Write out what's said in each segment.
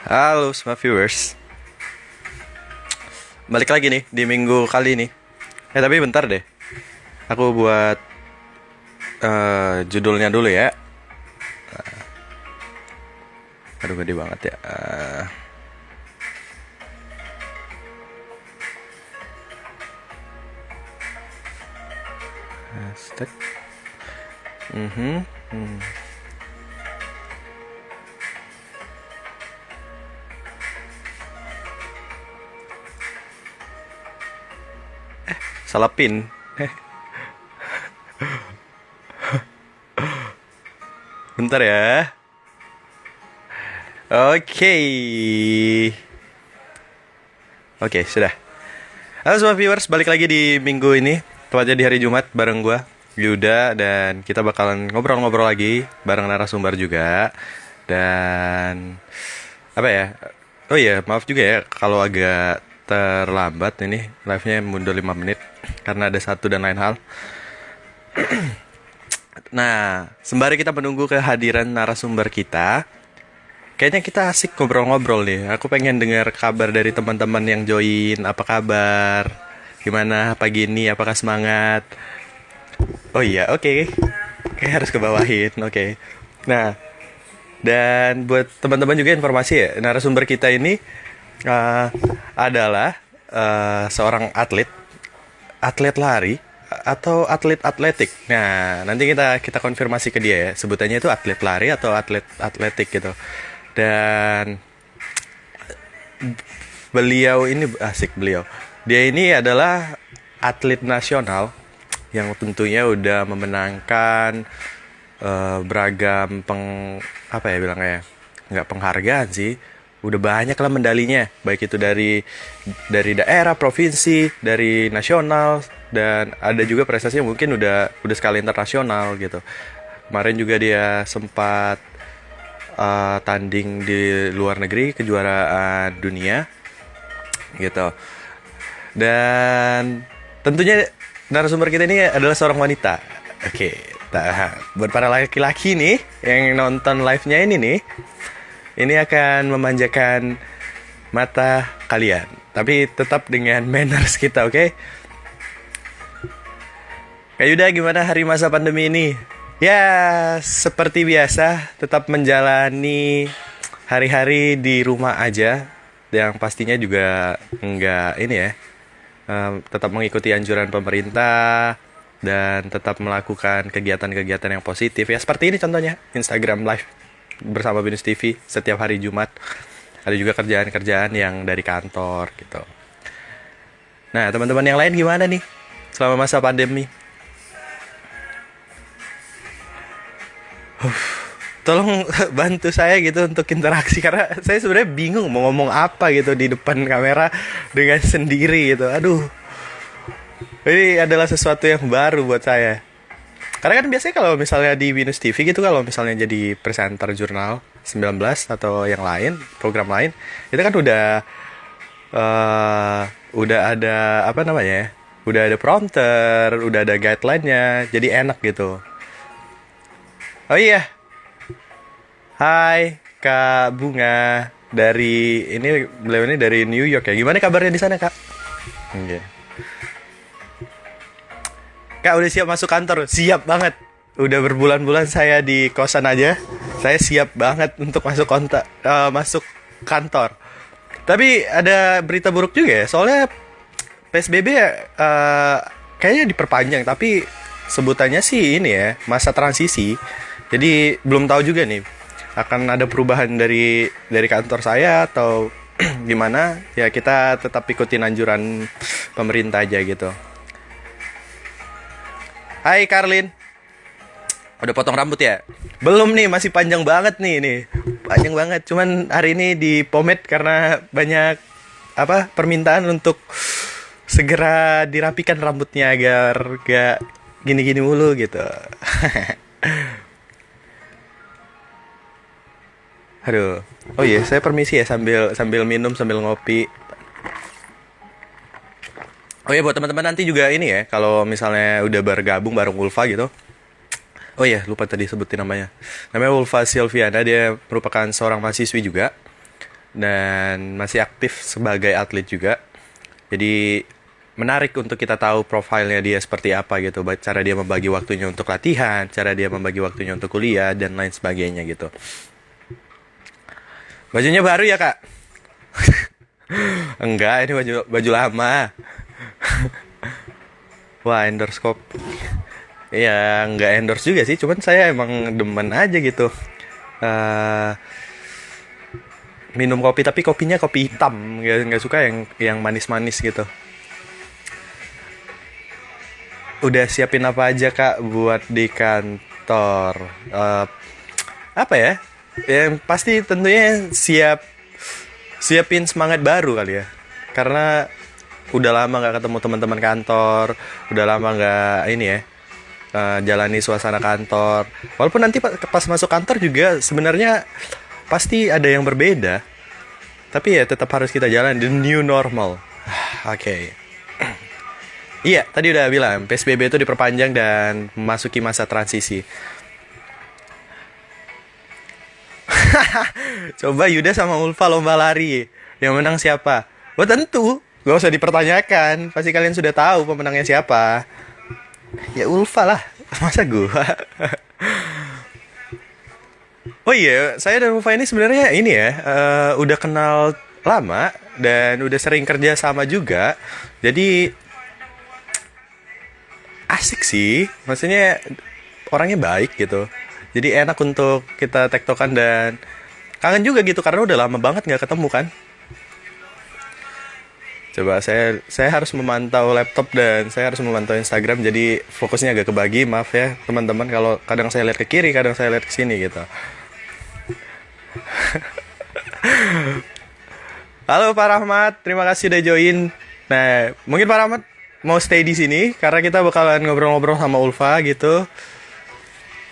Halo semua viewers, balik lagi nih di minggu kali ini. Tapi bentar deh, aku buat judulnya dulu ya. Aduh gede banget ya. Hashtag. Salah pin. Bentar ya. Oke. Oke, sudah. Halo semua viewers, balik lagi di minggu ini, tepatnya di hari Jumat bareng gua, Yuda, dan kita bakalan ngobrol-ngobrol lagi bareng narasumber juga. Dan apa ya? Oh iya, maaf juga ya kalau agak terlambat ini live-nya mundur 5 menit karena ada satu dan lain hal. Nah, sembari kita menunggu kehadiran narasumber kita, kayaknya kita asik ngobrol-ngobrol nih. Aku pengen dengar kabar dari teman-teman yang join. Apa kabar? Gimana pagi ini? Apakah semangat? Oh iya, oke. Kayak harus kebawahin. Oke. Nah, dan buat teman-teman juga informasi ya, narasumber kita ini adalah seorang atlet lari atau atlet atletik. Nah, nanti kita konfirmasi ke dia ya, sebutannya itu atlet lari atau atlet atletik gitu. Dan beliau. Dia ini adalah atlet nasional yang tentunya udah memenangkan beragam apa ya bilangnya, nggak penghargaan sih, udah banyak lah medalinya, baik itu dari daerah, provinsi, dari nasional, dan ada juga prestasi yang mungkin udah skala internasional gitu. Kemarin juga dia sempat tanding di luar negeri, kejuaraan dunia gitu. Dan tentunya narasumber kita ini adalah seorang wanita. Oke, buat para laki-laki nih yang nonton live-nya ini nih, ini akan memanjakan mata kalian, tapi tetap dengan manners kita, oke? Kak Yuda, gimana hari masa pandemi ini? Ya, seperti biasa, tetap menjalani hari-hari di rumah aja, yang pastinya juga enggak ini ya, tetap mengikuti anjuran pemerintah dan tetap melakukan kegiatan-kegiatan yang positif ya, seperti ini contohnya Instagram Live bersama Binus TV setiap hari Jumat. Ada juga kerjaan-kerjaan yang dari kantor gitu. Nah, teman-teman yang lain gimana nih selama masa pandemi? Tolong bantu saya gitu untuk interaksi, karena saya sebenarnya bingung mau ngomong apa gitu di depan kamera dengan sendiri gitu. Aduh, ini adalah sesuatu yang baru buat saya. Karena kan biasanya kalau misalnya di Binus TV gitu, kalau misalnya jadi presenter jurnal 19 atau yang lain, program lain, itu kan udah ada apa namanya ya? Udah ada prompter, udah ada guideline-nya, jadi enak gitu. Oh iya. Hai Kak Bunga, beliau ini dari New York ya. Gimana kabarnya di sana, Kak? Oke. Kak, udah siap masuk kantor? Siap banget. Udah berbulan-bulan saya di kosan aja. Saya siap banget untuk masuk kantor. Tapi ada berita buruk juga ya. Soalnya PSBB kayaknya diperpanjang, tapi sebutannya sih ini ya, masa transisi. Jadi belum tahu juga nih akan ada perubahan dari kantor saya atau gimana. Ya kita tetap ikutin anjuran pemerintah aja gitu. Hai Karlin. Udah potong rambut ya? Belum nih, masih panjang banget nih. Panjang banget. Cuman hari ini di pomade karena banyak permintaan untuk segera dirapikan rambutnya agar gak gini-gini mulu gitu. Aduh. Oh iya, saya permisi ya sambil minum sambil ngopi. Oh iya, buat teman-teman nanti juga ini ya, kalau misalnya udah bergabung bareng Ulfa gitu. Oh iya, lupa tadi sebutin namanya. Namanya Ulfa Silviana, dia merupakan seorang mahasiswi juga. dan masih aktif sebagai atlet juga. Jadi menarik untuk kita tahu profilnya dia seperti apa gitu, cara dia membagi waktunya untuk latihan, cara dia membagi waktunya untuk kuliah dan lain sebagainya gitu. Bajunya baru ya kak? Enggak, ini baju lama. Wah, endorse kopi. Iya, enggak endorse juga sih, cuman saya emang demen aja gitu. eh Minum kopi tapi kopinya kopi hitam, nggak suka yang manis-manis gitu. Udah siapin apa aja kak buat di kantor? Apa ya? Yang pasti tentunya siapin semangat baru kali ya. Karena udah lama nggak ketemu teman-teman kantor, udah lama nggak ini ya, jalani suasana kantor. Walaupun nanti pas masuk kantor juga sebenarnya pasti ada yang berbeda. Tapi ya tetap harus kita jalan the new normal. Oke. Iya, tadi udah bilang PSBB itu diperpanjang dan memasuki masa transisi. Coba Yuda sama Ulfa lomba lari. Yang menang siapa? Wah tentu, gak usah dipertanyakan. Pasti kalian sudah tahu pemenangnya siapa. Ya Ulfa lah, masa gua. Oh iya, saya dan Ulfa ini sebenarnya ini ya, udah kenal lama dan udah sering kerja sama juga. Jadi asik sih, maksudnya orangnya baik gitu. Jadi enak untuk kita tektokan dan kangen juga gitu karena udah lama banget nggak ketemu kan. Coba saya harus memantau laptop dan saya harus memantau Instagram, jadi fokusnya agak kebagi, maaf ya teman-teman kalau kadang saya lihat ke kiri, kadang saya lihat ke sini gitu. Halo Pak Rahmat, terima kasih udah join. Nah, mungkin Pak Rahmat mau stay di sini karena kita bakalan ngobrol-ngobrol sama Ulfa gitu.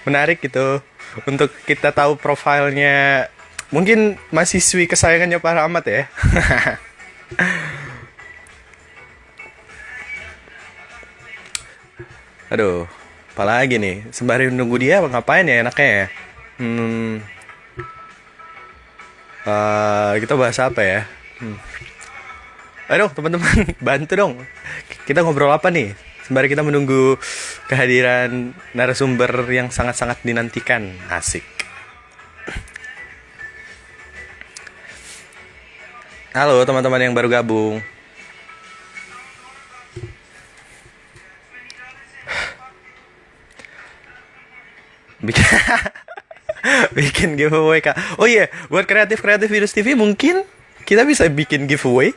Menarik gitu untuk kita tahu profilnya. Mungkin mahasiswi kesayangannya Pak Rahmat ya. Aduh, apalagi nih? Sembari menunggu dia ngapain ya enaknya ya? Kita bahas apa ya? Aduh, teman-teman, bantu dong. Kita ngobrol apa nih? Sembari kita menunggu kehadiran narasumber yang sangat-sangat dinantikan. Asik. Halo teman-teman yang baru gabung. Bikin bikin giveaway kak. Oh iya, buat kreatif Binus TV mungkin kita bisa bikin giveaway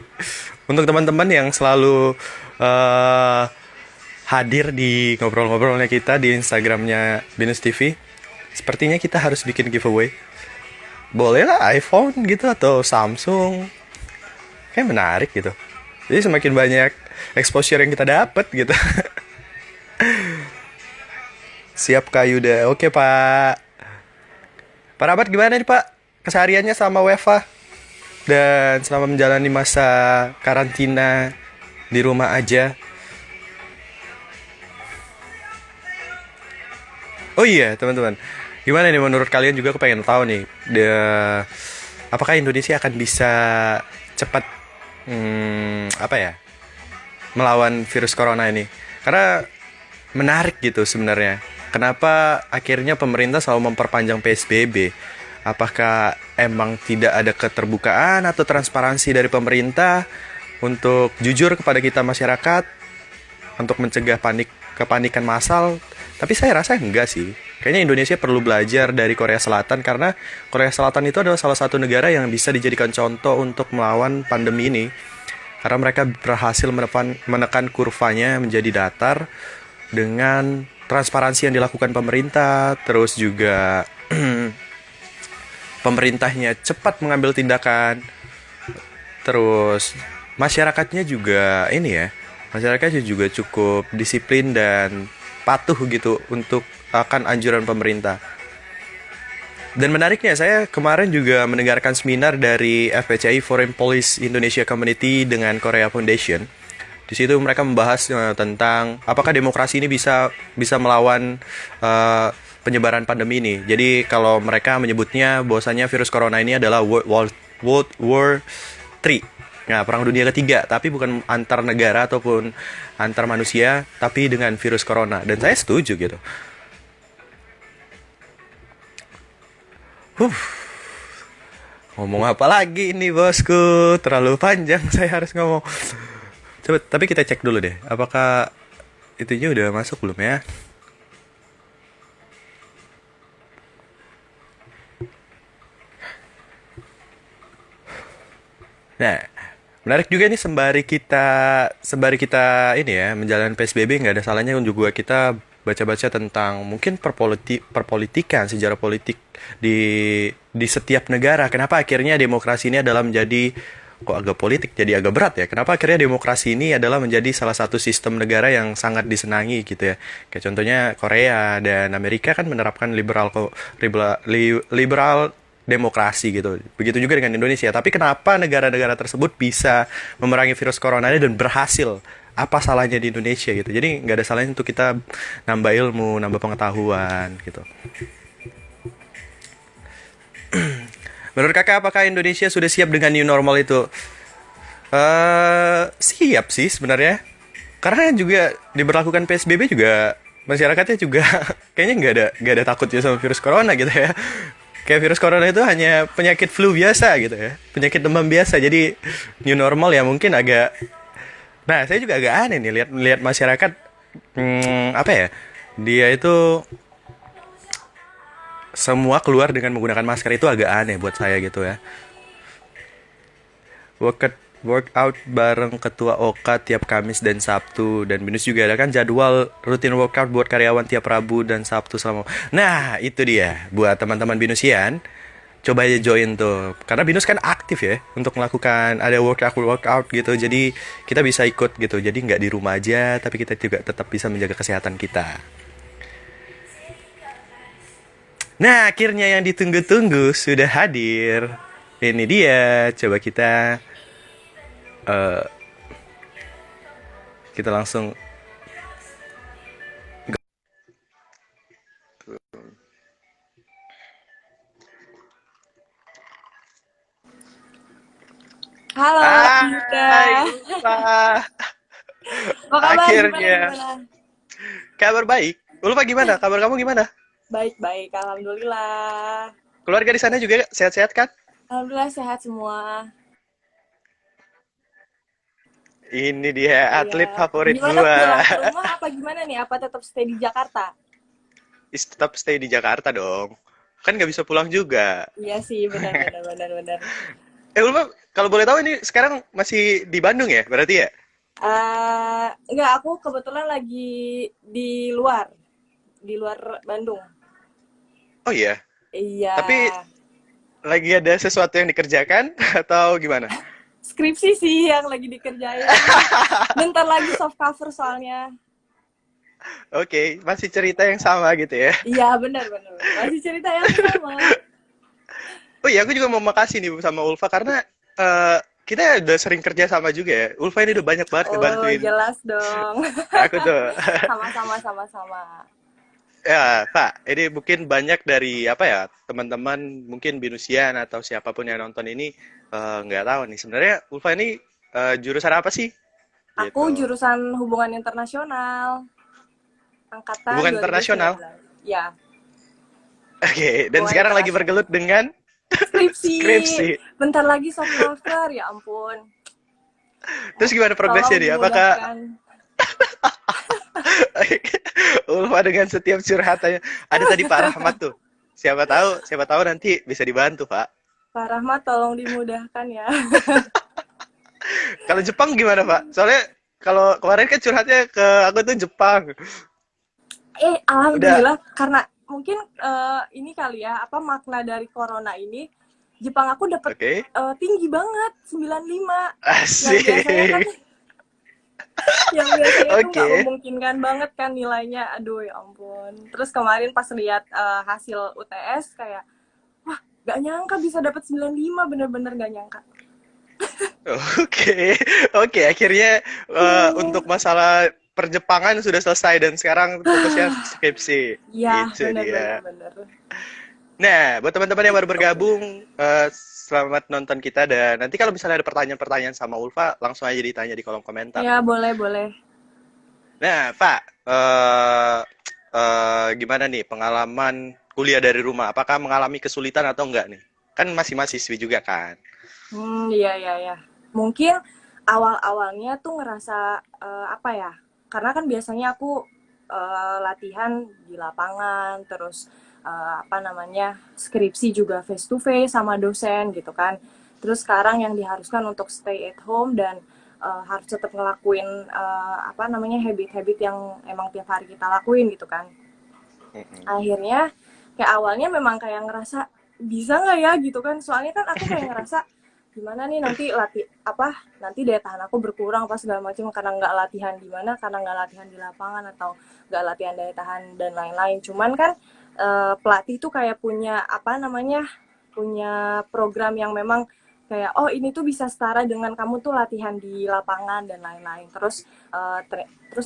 untuk teman-teman yang selalu hadir di ngobrol-ngobrolnya kita di Instagramnya Binus TV. Sepertinya kita harus bikin giveaway. Boleh lah iPhone gitu atau Samsung. Kayak menarik gitu. Jadi semakin banyak exposure yang kita dapat gitu. Siap Kak Yuda. Oke Pak. Pak Rabat gimana nih Pak? Kesehariannya sama WFA dan selama menjalani masa karantina di rumah aja. Oh iya teman-teman, gimana nih menurut kalian juga aku pengen tahu nih, apakah Indonesia akan bisa cepat apa ya, melawan virus corona ini? Karena menarik gitu sebenarnya. Kenapa akhirnya pemerintah selalu memperpanjang PSBB? Apakah emang tidak ada keterbukaan atau transparansi dari pemerintah untuk jujur kepada kita masyarakat untuk mencegah kepanikan massal? Tapi saya rasa enggak sih. Kayaknya Indonesia perlu belajar dari Korea Selatan karena Korea Selatan itu adalah salah satu negara yang bisa dijadikan contoh untuk melawan pandemi ini. Karena mereka berhasil menekan kurvanya menjadi datar dengan transparansi yang dilakukan pemerintah, terus juga pemerintahnya cepat mengambil tindakan, terus masyarakatnya juga ini ya, masyarakatnya juga cukup disiplin dan patuh gitu untuk akan anjuran pemerintah. Dan menariknya saya kemarin juga mendengarkan seminar dari FPCI Foreign Policy Indonesia Community dengan Korea Foundation. Di situ mereka membahas tentang apakah demokrasi ini bisa melawan penyebaran pandemi ini. Jadi kalau mereka menyebutnya bahwasanya virus corona ini adalah World War III. Nah, perang dunia ketiga, tapi bukan antar negara ataupun antar manusia, tapi dengan virus corona. Dan saya setuju gitu. Huh, ngomong apa lagi ini bosku? Terlalu panjang saya harus ngomong. Coba, tapi kita cek dulu deh. Apakah itunya udah masuk belum ya? Nah, menarik juga nih sembari kita ini ya menjalankan PSBB, nggak ada salahnya juga kita baca-baca tentang mungkin perpolitikan, sejarah politik di setiap negara. Kenapa akhirnya demokrasi ini adalah menjadi, kok agak politik jadi agak berat ya. Kenapa akhirnya demokrasi ini adalah menjadi salah satu sistem negara yang sangat disenangi gitu ya. Kayak contohnya Korea dan Amerika kan menerapkan liberal demokrasi gitu. Begitu juga dengan Indonesia. Tapi kenapa negara-negara tersebut bisa memerangi virus corona ini dan berhasil? Apa salahnya di Indonesia gitu? Jadi nggak ada salahnya untuk kita nambah ilmu, nambah pengetahuan gitu. Menurut kakak, apakah Indonesia sudah siap dengan new normal itu? Siap sih sebenarnya. Karena juga diberlakukan PSBB juga masyarakatnya juga kayaknya nggak ada takutnya sama virus corona gitu ya. Kayak virus corona itu hanya penyakit flu biasa gitu ya, penyakit demam biasa. Jadi new normal ya mungkin agak. Nah, saya juga agak aneh nih lihat masyarakat, apa ya? Dia itu semua keluar dengan menggunakan masker, itu agak aneh buat saya gitu ya. Workout bareng ketua Oka tiap Kamis dan Sabtu, dan Binus juga ada kan jadwal rutin workout buat karyawan tiap Rabu dan Sabtu selama. Nah, itu dia buat teman-teman Binusian. Coba aja join tuh. Karena Binus kan aktif ya untuk melakukan ada workout gitu. Jadi kita bisa ikut gitu. Jadi nggak di rumah aja, tapi kita juga tetap bisa menjaga kesehatan kita. Nah, akhirnya yang ditunggu-tunggu sudah hadir. Ini dia. Coba eh, kita langsung. Halo, Yuda. Hai, Ulfa. Apa kabar? Gimana, Akhirnya. gimana? Kabar baik. Ulfa gimana? Kabar kamu gimana? Baik-baik, Alhamdulillah. Keluarga di sana juga sehat-sehat kan? Alhamdulillah sehat semua. Ini dia Iya. atlet favorit Gimana gua. pulang ke rumah apa gimana nih? Apa tetap stay di Jakarta? Tetap stay di Jakarta dong. Kan nggak bisa pulang juga. Iya sih, benar, benar, benar, benar. Ulfa, kalau boleh tahu ini sekarang masih di Bandung ya? Berarti ya? Enggak, aku kebetulan lagi di luar Bandung. Oh iya. Iya. Tapi lagi ada sesuatu yang dikerjakan atau gimana? Skripsi sih yang lagi dikerjain. Bentar lagi soft cover soalnya. Oke, masih cerita yang sama gitu ya. Iya, benar, benar. Masih cerita yang sama. Oh iya, aku juga mau makasih nih sama Ulfa karena kita udah sering kerja sama juga ya. Ulfa ini udah banyak banget Oh, ngebantuin jelas dong. aku tuh. Sama-sama, sama-sama. Ya, Pak, ini mungkin banyak dari apa ya, teman-teman mungkin Binusian atau siapapun yang nonton ini nggak tahu nih. Sebenarnya Ulfa ini jurusan apa sih? Aku Gitu. jurusan hubungan internasional, angkatan Hubungan internasional. 2019. Ya, Oke, dan hubungan sekarang lagi internasional. bergelut dengan Skripsi. skripsi. Bentar lagi soft cover, ya ampun. Terus gimana Tolong progresnya nih? Apakah dimudahkan. Ulfa dengan setiap curhatannya? Ada tadi Pak Rahmat tuh. Siapa tahu nanti bisa dibantu, Pak. Pak Rahmat, tolong dimudahkan ya. Kalau Jepang gimana, Pak? Soalnya kalau kemarin kan curhatnya ke aku tuh Jepang. Udah, Alhamdulillah, karena mungkin ini kali ya, apa makna dari corona ini, Jepang aku dapat oke. tinggi banget, 95. Yang biasanya kan Asik. yang biasanya tuh nggak Oke. memungkinkan banget kan nilainya, aduh ya ampun. Terus kemarin pas lihat hasil UTS kayak wah, nggak nyangka bisa dapat 95, bener-bener nggak nyangka. Oke. Oke, akhirnya untuk masalah perjepangan sudah selesai dan sekarang fokusnya skripsi. Iya, Itu bener-bener dia. bener. Nah, buat teman-teman yang baru bergabung, selamat nonton kita, dan nanti kalau misalnya ada pertanyaan-pertanyaan sama Ulfa, langsung aja ditanya di kolom komentar. Ya, boleh, boleh. Nah, Pak, gimana nih pengalaman kuliah dari rumah? Apakah mengalami kesulitan atau enggak nih? Kan masih mahasiswi juga kan? Iya, iya, iya. Mungkin awal-awalnya tuh ngerasa apa ya? Karena kan biasanya aku latihan di lapangan, terus apa namanya skripsi juga face to face sama dosen gitu kan. Terus sekarang yang diharuskan untuk stay at home dan harus tetap ngelakuin apa namanya habit-habit yang emang tiap hari kita lakuin gitu kan. Mm-mm. Akhirnya kayak awalnya memang kayak ngerasa bisa nggak ya gitu kan, soalnya kan aku kayak ngerasa gimana nih nanti nanti daya tahan aku berkurang pas segala macam karena nggak latihan di mana, karena nggak latihan di lapangan atau nggak latihan daya tahan dan lain-lain. Cuman kan pelatih tuh kayak punya apa namanya punya program yang memang kayak oh ini tuh bisa setara dengan kamu tuh latihan di lapangan dan lain-lain. Terus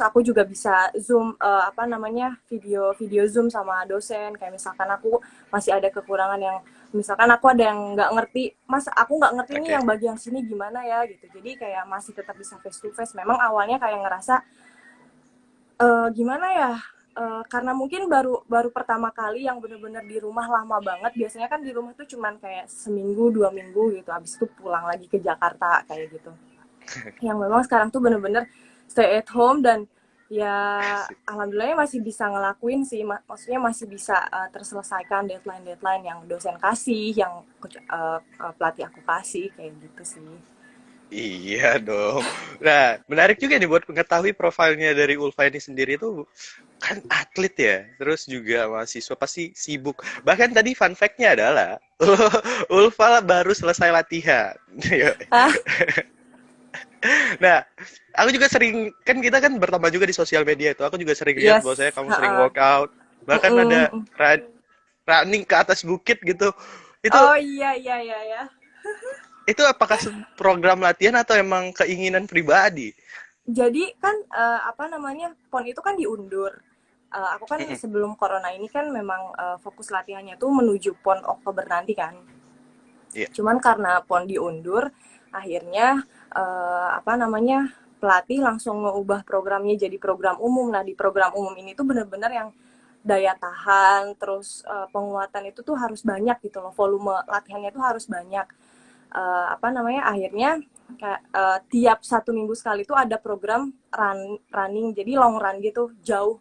aku juga bisa zoom apa namanya video zoom sama dosen, kayak misalkan aku masih ada kekurangan yang misalkan aku ada yang nggak ngerti, mas aku nggak ngerti nih Oke. yang bagian sini gimana ya gitu, jadi kayak masih tetap bisa face to face. Memang awalnya kayak ngerasa gimana ya, karena mungkin baru baru pertama kali yang bener-bener di rumah lama banget. Biasanya kan di rumah tuh cuman kayak seminggu 2 minggu gitu, habis itu pulang lagi ke Jakarta kayak gitu. Yang memang sekarang tuh bener-bener stay at home dan ya Asik. alhamdulillah masih bisa ngelakuin sih, maksudnya masih bisa terselesaikan deadline-deadline yang dosen kasih, yang pelatih aku kasih kayak gitu sih. Iya dong. Nah, menarik juga nih buat mengetahui profilnya dari Ulfa ini sendiri tuh kan atlet ya, terus juga mahasiswa pasti sibuk. Bahkan tadi fun fact-nya adalah Ulfa baru selesai latihan. Ah, Nah, aku juga sering, kan kita kan bertambah juga di sosial media itu. Aku juga sering lihat bahwa saya yes. kamu sering workout, bahkan ada running ke atas bukit gitu. Itu Oh iya iya iya ya. itu apakah program latihan atau emang keinginan pribadi? Jadi kan apa namanya pon itu kan diundur. Aku kan sebelum corona ini kan memang fokus latihannya tuh menuju pon Oktober nanti kan. Iya. Cuman karena pon diundur, akhirnya apa namanya pelatih langsung mengubah programnya jadi program umum. Nah di program umum ini tuh bener-bener yang daya tahan, terus penguatan itu tuh harus banyak gitu loh, volume latihannya tuh harus banyak. Apa namanya akhirnya kayak tiap 1 minggu sekali tuh ada program running, jadi long run gitu jauh.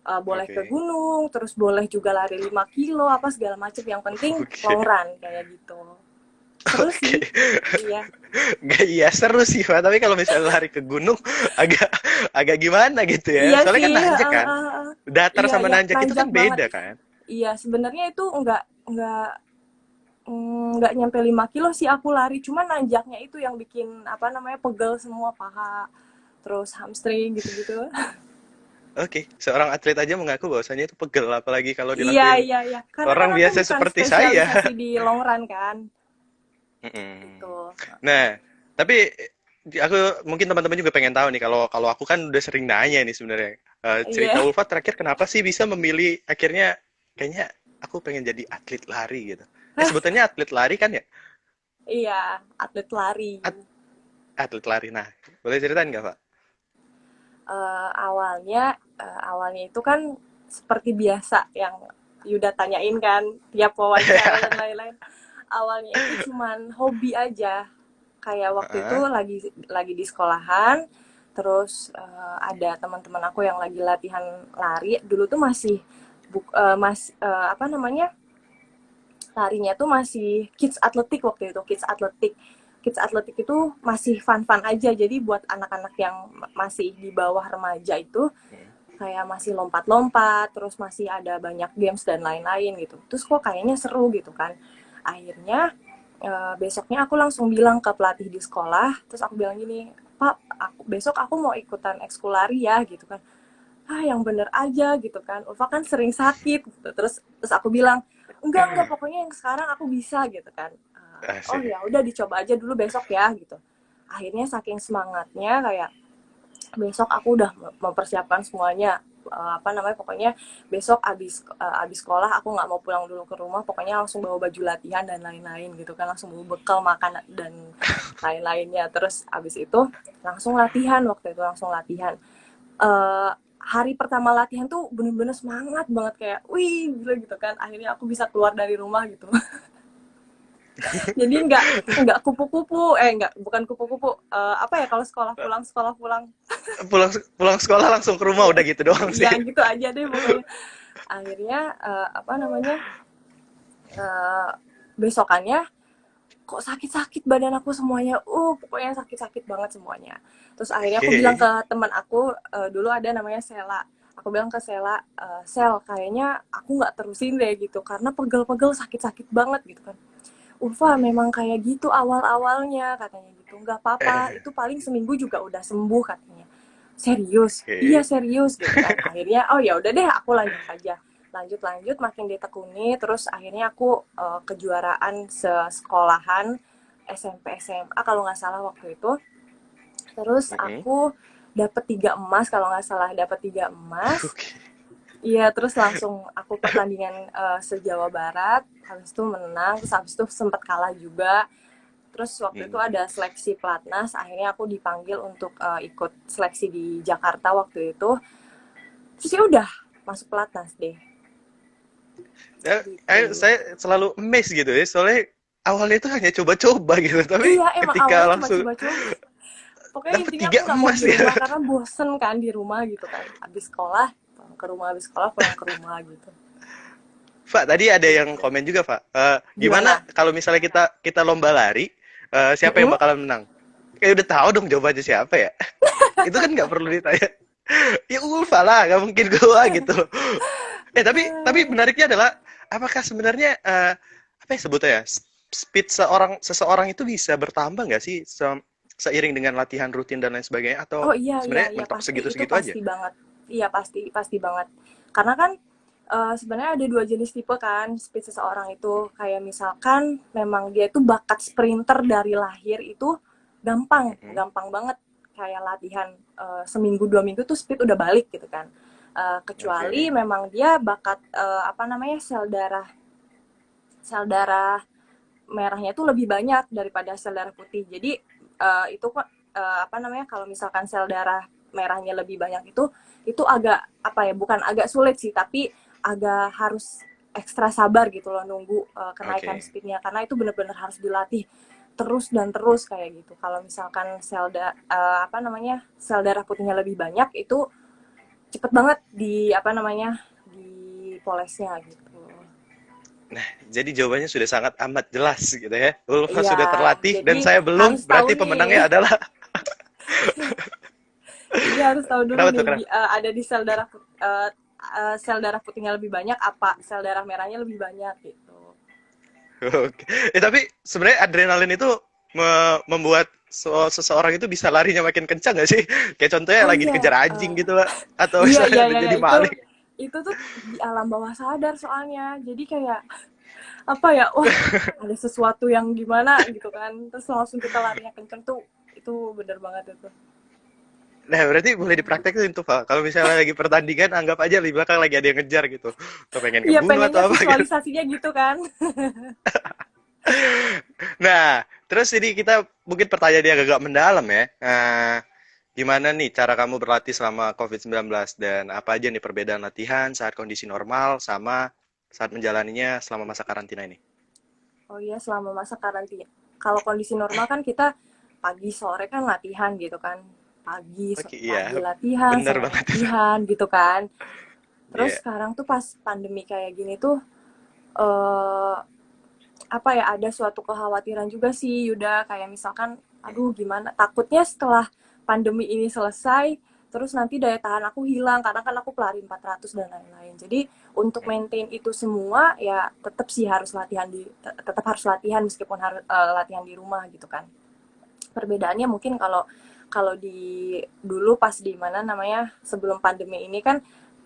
Boleh ke Oke. gunung, terus boleh juga lari 5 kilo apa segala macam, yang penting Oke. long run kayak gitu. Seru Oke. sih. Iya. Nggak, iya seru sih, Pak. Tapi kalau misalnya lari ke gunung agak agak gimana gitu ya. Iya Soalnya sih. kan nanjak kan. Datar Iya sama ya, nanjak itu nanjak kan banget. beda kan. Iya, sebenarnya itu nggak nyampe 5 kilo sih aku lari, cuman nanjaknya itu yang bikin apa namanya pegel semua paha, terus hamstring gitu-gitu. Oke, seorang atlet aja mengaku bahwasanya itu pegel, apalagi kalau Iya dilakuin iya iya, karena kan orang aku biasa bukan seperti saya. spesialisasi di long run kan. Mm-mm. Gitu. Nah, tapi aku mungkin teman-teman juga pengen tahu nih, kalau kalau aku kan udah sering nanya nih sebenarnya. Cerita Iya. Ulfa terakhir kenapa sih bisa memilih akhirnya kayaknya aku pengen jadi atlet lari gitu. Sebutannya atlet lari kan ya? Iya, atlet lari. At- atlet lari. Nah, boleh ceritain nggak, Pak? Awalnya itu kan seperti biasa yang Yuda tanyain kan tiap wawancara dan lain-lain. Awalnya itu cuman hobi aja. Kayak waktu itu Heeh. lagi di sekolahan, terus ada teman-teman aku yang lagi latihan lari. Dulu tuh masih apa namanya? Larinya tuh masih kids atletik waktu itu, kids atletik itu masih fun-fun aja, jadi buat anak-anak yang masih di bawah remaja itu kayak masih lompat-lompat, terus masih ada banyak games dan lain-lain gitu, terus kok kayaknya seru gitu kan. Akhirnya besoknya aku langsung bilang ke pelatih di sekolah, terus aku bilang gini, Pak, besok aku mau ikutan ekskul lari ya gitu kan. Yang bener aja gitu kan, Ulfa kan sering sakit gitu. Terus aku bilang enggak pokoknya yang sekarang aku bisa gitu kan. Oh Asik. ya udah dicoba aja dulu besok ya gitu. Akhirnya saking semangatnya kayak besok aku udah mempersiapkan semuanya, apa namanya, pokoknya besok abis sekolah aku nggak mau pulang dulu ke rumah, pokoknya langsung bawa baju latihan dan lain-lain gitu kan, langsung bawa bekal makan dan lain-lainnya. Terus abis itu langsung latihan, waktu itu langsung latihan. eh Hari pertama latihan tuh bener-bener semangat banget, kayak wih gila gitu kan, akhirnya aku bisa keluar dari rumah gitu. Jadi nggak kupu-kupu, nggak, bukan kupu-kupu, apa ya, kalau sekolah pulang. Pulang pulang sekolah langsung ke rumah Iya, udah gitu doang sih. iya gitu aja deh pokoknya. Akhirnya apa namanya, eh, besokannya kok sakit-sakit badan aku semuanya, pokoknya sakit-sakit banget semuanya. Terus akhirnya aku bilang ke Oke. teman aku, dulu ada namanya Sela. Aku bilang ke Sela, Sel, kayaknya aku nggak terusin deh gitu, karena pegel-pegel sakit-sakit banget gitu kan. Ulfa memang kayak gitu awal-awalnya katanya gitu, nggak apa-apa, Eh, itu paling seminggu juga udah sembuh katanya. Serius? Iya Oke. serius gitu kan. Akhirnya oh ya udah deh, aku lanjut aja. Lanjut makin ditekuni, terus akhirnya aku kejuaraan sesekolahan SMP SMA kalau nggak salah waktu itu. Terus Mm-mm. aku dapet 3 emas kalau nggak salah, dapet 3 emas. Oke. Iya, terus langsung aku pertandingan se-Jawa Barat, habis itu menang, terus habis itu sempat kalah juga. Terus waktu itu Mm. ada seleksi pelatnas, akhirnya aku dipanggil untuk ikut seleksi di Jakarta waktu itu. Terus ya udah masuk pelatnas deh, gitu. Saya selalu amazed gitu ya, soalnya awalnya itu hanya coba-coba gitu, tapi Iya, emang ketika awalnya cuma langsung coba-coba. Pokoknya dapat intinya tiga aku nggak mau emas di ya. rumah karena bosen kan di rumah gitu kan. Habis sekolah pulang ke rumah, habis sekolah pulang ke rumah gitu. Pak, tadi ada yang komen juga, Pak. Gimana Gimana? kalau misalnya kita kita lomba lari, siapa yang Mm-mm. bakalan menang? Kayak udah tahu dong jawabannya siapa ya. Itu kan nggak perlu ditanya. Ya Ulfa lah, nggak mungkin gua gitu. Tapi menariknya adalah apakah sebenarnya apa ya sebutnya ya, speed seseorang itu bisa bertambah nggak sih seiring dengan latihan rutin dan lain sebagainya, atau Oh iya iya sebenarnya iya, mentok pasti, itu segitu-segitu aja? pasti banget. Iya pasti pasti banget. Karena kan sebenarnya ada dua jenis tipe kan speed seseorang itu. Kayak misalkan memang dia itu bakat sprinter dari lahir itu gampang, Mm-mm. gampang banget. Kayak latihan seminggu 2 minggu tuh speed udah balik gitu kan. Kecuali Oke. memang dia bakat apa namanya, sel darah merahnya itu lebih banyak daripada sel darah putih. Jadi itu kok apa namanya, kalau misalkan sel darah merahnya lebih banyak itu agak apa ya, bukan agak sulit sih, tapi agak harus ekstra sabar gitu loh nunggu kenaikan Oke. speednya, karena itu benar-benar harus dilatih terus dan terus kayak gitu. Kalau misalkan apa namanya, sel darah putihnya lebih banyak, itu cepet banget di apa namanya, di polesnya gitu. Nah, jadi jawabannya sudah sangat amat jelas gitu ya. Ulfa Iya, sudah terlatih jadi dan saya belum, harus tahu berarti nih. pemenangnya adalah Jadi harus tahu dulu kenapa tuh nih, kenapa? ada di sel darah putihnya lebih banyak apa sel darah merahnya lebih banyak gitu. Oke. Tapi sebenarnya adrenalin itu membuat seseorang itu bisa larinya makin kencang gak sih? Kayak contohnya Oh lagi iya, dikejar anjing gitu lah, atau iya misalnya iya udah iya iya, jadi itu maling. tuh di alam bawah sadar soalnya. Jadi kayak apa ya, wah ada sesuatu yang gimana gitu kan. Terus langsung kita larinya kenceng tuh, itu bener banget itu. Nah, berarti boleh dipraktekin tuh, Pak. Kalau misalnya lagi pertandingan, anggap aja di belakang lagi ada yang ngejar gitu. Atau pengen Iya ngebunuh pengennya atau apa gitu. visualisasinya gitu kan. Nah, terus ini kita mungkin pertanyaan yang agak mendalam ya. Gimana nih cara kamu berlatih selama COVID-19 dan apa aja nih perbedaan latihan saat kondisi normal sama saat menjalaninya selama masa karantina ini? Oh iya, selama masa karantina. Kalau kondisi normal kan kita pagi sore kan latihan gitu kan. Oke, iya, Pagi latihan, bener sore banget itu. latihan gitu kan. Terus Iya. sekarang tuh pas pandemi kayak gini tuh eh apa ya, ada suatu kekhawatiran juga sih Yuda, kayak misalkan Hmm. aduh gimana, takutnya setelah pandemi ini selesai terus nanti daya tahan aku hilang, karena kan aku pelari 400 dan lain-lain. Jadi untuk Hmm. maintain itu semua ya tetap sih harus tetap harus latihan meskipun harus latihan di rumah gitu kan. Perbedaannya mungkin kalau kalau di dulu pas di mana namanya, sebelum pandemi ini kan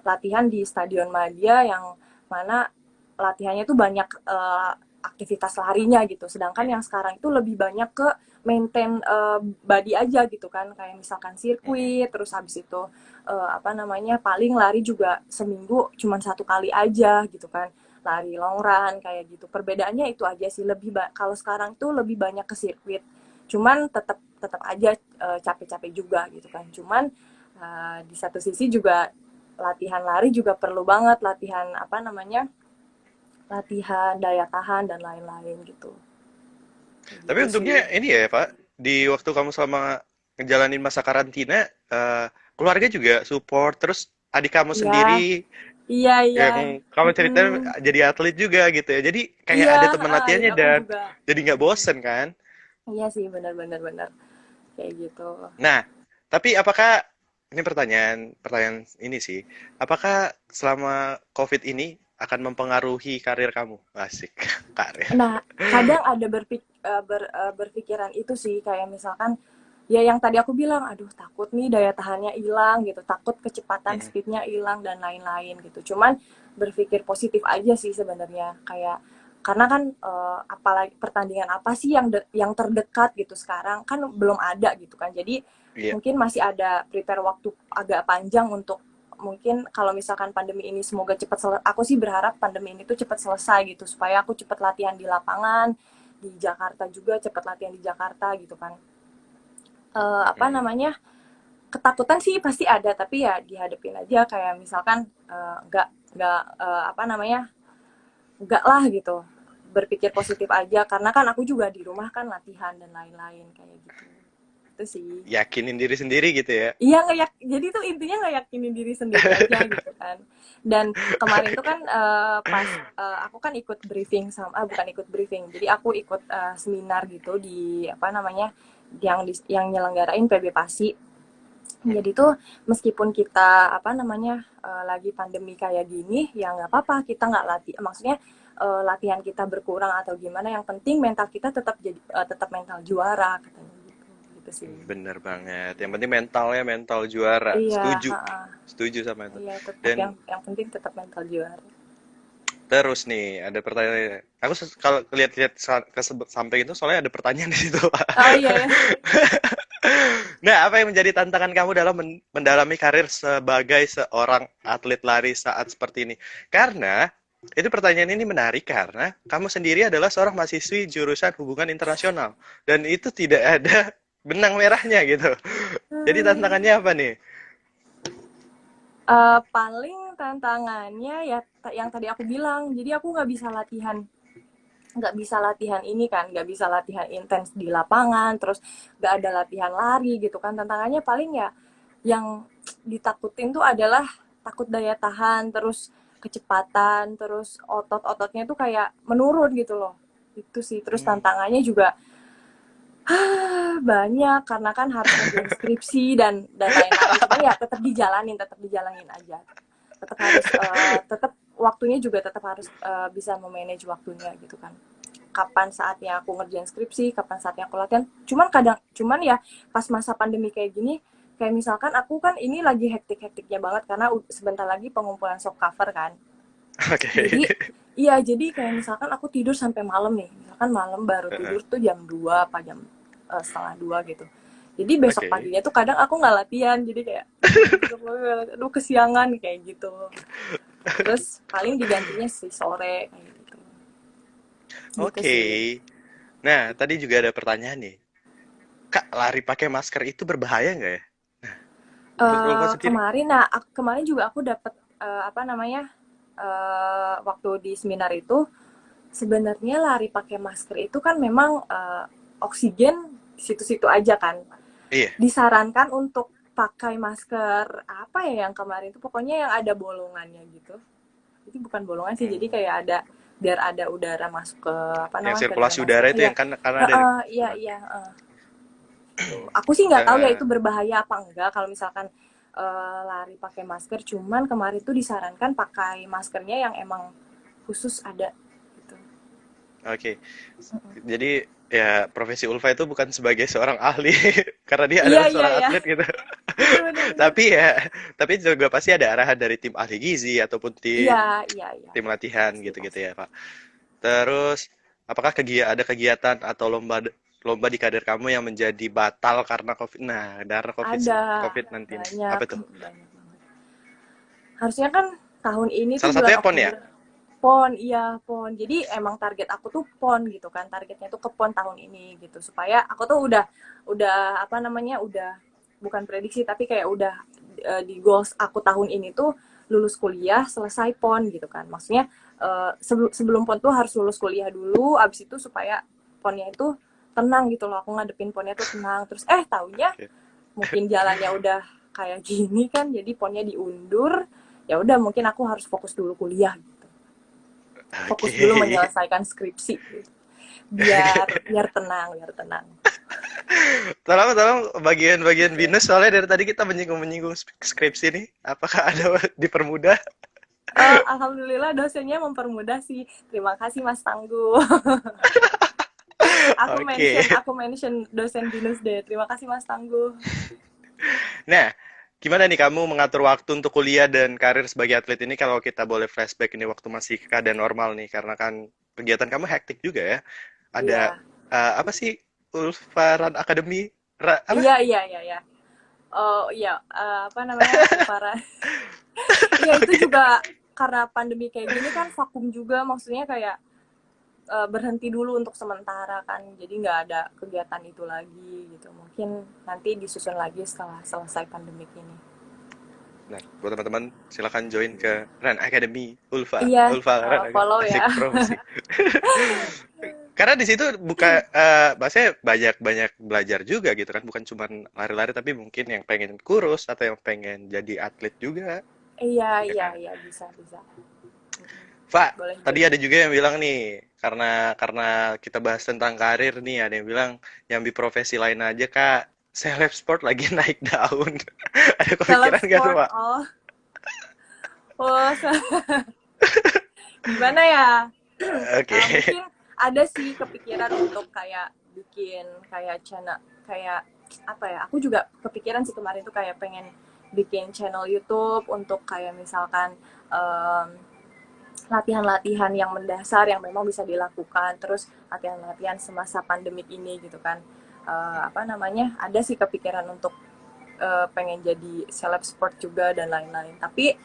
latihan di Stadion Madia, yang mana latihannya tuh banyak aktivitas larinya gitu. Sedangkan yang sekarang itu lebih banyak ke maintain body aja gitu kan, kayak misalkan sirkuit, terus habis itu apa namanya, paling lari juga seminggu cuman 1 kali aja gitu kan, lari long run kayak gitu. Perbedaannya itu aja sih, kalau sekarang tuh lebih banyak ke sirkuit, cuman tetap tetap aja capek-capek juga gitu kan. Cuman di satu sisi juga latihan lari juga perlu banget, latihan apa namanya, latihan daya tahan dan lain-lain gitu. Kayak Tapi gitu sih. untungnya ini ya Pak, di waktu kamu selama ngejalanin masa karantina, keluarga juga support, terus adik kamu Iya, sendiri iya, iya. yang kamu ceritain Mm-mm. jadi atlet juga gitu ya. Jadi kayak Iya, ada teman iya latihannya aku dan juga. jadi nggak bosen kan? Iya sih, benar-benar benar. Kayak gitu. Nah, tapi apakah ini pertanyaan pertanyaan ini sih, apakah selama COVID ini akan mempengaruhi karir kamu? Asik, karir. Nah, kadang ada berpikiran itu sih, kayak misalkan ya yang tadi aku bilang, aduh takut nih daya tahannya hilang gitu, takut kecepatan Mm-mm. speednya hilang dan lain-lain gitu. Cuman berpikir positif aja sih sebenarnya, kayak karena kan apalagi pertandingan apa sih yang terdekat gitu sekarang kan belum ada gitu kan. Jadi Iya. mungkin masih ada prepare waktu agak panjang untuk, mungkin kalau misalkan pandemi ini semoga cepat selesai. Aku sih berharap pandemi ini tuh cepat selesai gitu, supaya aku cepat latihan di lapangan di Jakarta juga, cepat latihan di Jakarta gitu kan. Apa Mm. namanya, ketakutan sih pasti ada, tapi ya dihadapin aja, kayak misalkan nggak apa namanya, nggak lah gitu, berpikir positif aja, karena kan aku juga di rumah kan latihan dan lain-lain kayak gitu. Itu sih. Yakinin diri sendiri gitu ya. Iya, jadi tuh intinya nggak yakinin diri sendiri aja gitu kan. Dan kemarin tuh kan pas aku kan ikut briefing sama, bukan ikut briefing, jadi aku ikut seminar gitu di apa namanya, yang nyelenggarain PB Pasi. Jadi tuh meskipun kita apa namanya lagi pandemi kayak gini, ya nggak apa-apa kita nggak maksudnya latihan kita berkurang atau gimana, yang penting mental kita tetap jadi tetap mental juara katanya gitu, gitu sih. Bener banget. Yang penting mentalnya mental juara. Iya, Setuju. heeh. Setuju sama itu. Iya, tetap Dan yang penting tetap mental juara. terus nih, ada pertanyaan. Aku kalau lihat-lihat ke samping itu soalnya ada pertanyaan di situ, Pak. Oh iya ya. Nah, apa yang menjadi tantangan kamu dalam mendalami karir sebagai seorang atlet lari saat seperti ini? Karena itu pertanyaan ini menarik karena kamu sendiri adalah seorang mahasiswi jurusan hubungan internasional dan itu tidak ada benang merahnya gitu. Jadi tantangannya apa nih? Paling tantangannya ya yang tadi aku bilang, jadi aku nggak bisa latihan ini kan, nggak bisa latihan intens di lapangan, terus nggak ada latihan lari gitu kan. Tantangannya paling ya yang ditakutin tuh adalah takut daya tahan, terus kecepatan, terus otot-ototnya tuh kayak menurun gitu loh. Itu sih. Terus Hmm, tantangannya juga banyak, karena kan harus ngerjain skripsi dan lain-lain. Cuman ya tetap dijalanin aja. Tetap harus tetap waktunya juga tetap harus bisa memanage waktunya gitu kan. Kapan saatnya aku ngerjain skripsi, kapan saatnya aku latihan. Cuman ya pas masa pandemi kayak gini, kayak misalkan aku kan ini lagi hektik-hektiknya banget karena sebentar lagi pengumpulan soft cover kan. oke. Jadi iya, jadi kayak misalkan aku tidur sampai malam nih. Misalkan malam baru tidur tuh jam 2 apa jam setengah 2 gitu. Jadi besok Oke. paginya tuh kadang aku nggak latihan, jadi kayak aduh kesiangan kayak gitu. Terus paling digantinya sih sore kayak gitu. Gitu Oke. sih. Nah, tadi juga ada pertanyaan nih. Kak, lari pakai masker itu berbahaya nggak ya? Menurut Ulfa sendiri? Kemarin juga aku dapat apa namanya, waktu di seminar itu, sebenarnya lari pakai masker itu kan memang oksigen di situ-situ aja kan. Iya. Disarankan untuk pakai masker apa ya yang kemarin itu, pokoknya yang ada bolongannya gitu. Itu bukan bolongan sih, jadi Hmm. kayak ada, biar ada udara masuk ke apa Yang namanya, ke dalam sirkulasi udara masker. itu Iya, yang karena dari. iya, iya. Tuh. Aku sih nggak tahu ya Eh, itu berbahaya apa enggak kalau misalkan lari pakai masker. Cuman kemarin tuh disarankan pakai maskernya yang emang khusus ada gitu. oke. Jadi ya profesi Ulfa itu bukan sebagai seorang ahli karena dia Iya, adalah iya, seorang iya. atlet gitu. Bener, bener, bener. Tapi ya, tapi juga pasti ada arahan dari tim ahli gizi ataupun Iya, tim iya, iya. tim latihan Pasti, gitu-gitu pasti. ya, Pak. Terus Apakah ada kegiatan atau lomba lomba di kader kamu yang menjadi batal karena COVID? Nah, karena Ada COVID-19 ini. banyak Apa tuh? banyak banget. Harusnya kan tahun ini tuh Salah bulan satunya PON ya? Oktober. PON, iya PON. Jadi emang target aku tuh PON gitu kan. Targetnya tuh ke PON tahun ini gitu. Supaya aku tuh udah apa namanya, udah bukan prediksi tapi kayak udah di goals aku tahun ini tuh lulus kuliah, selesai PON gitu kan. Maksudnya sebelum PON tuh harus lulus kuliah dulu, abis itu supaya PON-nya itu tenang gitu loh. Aku ngadepin PON-nya tuh tenang. Terus taunya Oke. mungkin jalannya udah kayak gini kan, jadi PON-nya diundur. Ya udah mungkin aku harus fokus dulu kuliah, fokus dulu Oke. menyelesaikan skripsi gitu. biar biar tenang, biar tenang. Tolong bagian-bagian binus soalnya dari tadi kita menyinggung-menyinggung skripsi nih. Apakah ada dipermudah? Alhamdulillah dosennya mempermudah sih, terima kasih Mas Tangguh. aku Oke. mention aku mention dosen binus deh, terima kasih Mas Tangguh. Nah, gimana nih kamu mengatur waktu untuk kuliah dan karir sebagai atlet ini kalau kita boleh flashback ini waktu masih keadaan normal nih karena kan kegiatan kamu hektik juga ya. Ada Iya, apa sih Ulfaran Academy? Apa? iya, iya, iya, iya. Oh iya, apa namanya, Ulfara. Iya, itu Oke. juga karena pandemi kayak gini kan vakum juga, maksudnya kayak berhenti dulu untuk sementara kan, jadi nggak ada kegiatan itu lagi gitu, mungkin nanti disusun lagi setelah selesai pandemik ini. Nah, buat teman-teman silakan join ke Run Academy Iya, Ulfa Run follow ya. Asik promosi. Karena di situ maksudnya banyak-banyak belajar juga gitu kan, bukan cuma lari-lari tapi mungkin yang pengen kurus atau yang pengen jadi atlet juga, Iya, ya iya, kan? iya, bisa, bisa. Mm-mm. Pak, Boleh tadi join. ada juga yang bilang nih, karena kita bahas tentang karir nih, ada yang bilang nyambi profesi lain aja Kak, seleb sport lagi naik daun. Ada Seleb kepikiran gak tuh sport, Pak? oh, oh, gimana ya. Oke. Mungkin ada sih kepikiran untuk kayak bikin kayak channel, kayak apa ya, aku juga kepikiran sih kemarin tuh kayak pengen bikin channel YouTube untuk kayak misalkan em, latihan-latihan yang mendasar yang memang bisa dilakukan, terus latihan-latihan semasa pandemik ini gitu kan. Apa namanya, ada sih kepikiran untuk pengen jadi seleb sport juga dan lain-lain, tapi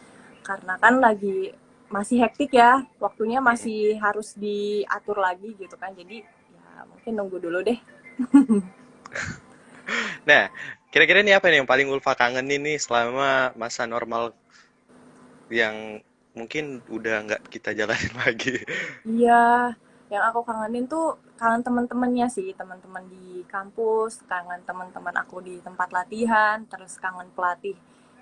karena kan lagi masih hektik ya, waktunya Mm-mm. masih harus diatur lagi gitu kan, jadi ya mungkin nunggu dulu deh. Nah, kira-kira ini apa nih yang paling Ulfa kangen ini selama masa normal yang mungkin udah nggak kita jalanin lagi? Iya, yang aku kangenin tuh kangen teman-temannya sih, teman-teman di kampus, kangen teman-teman aku di tempat latihan, terus kangen pelatih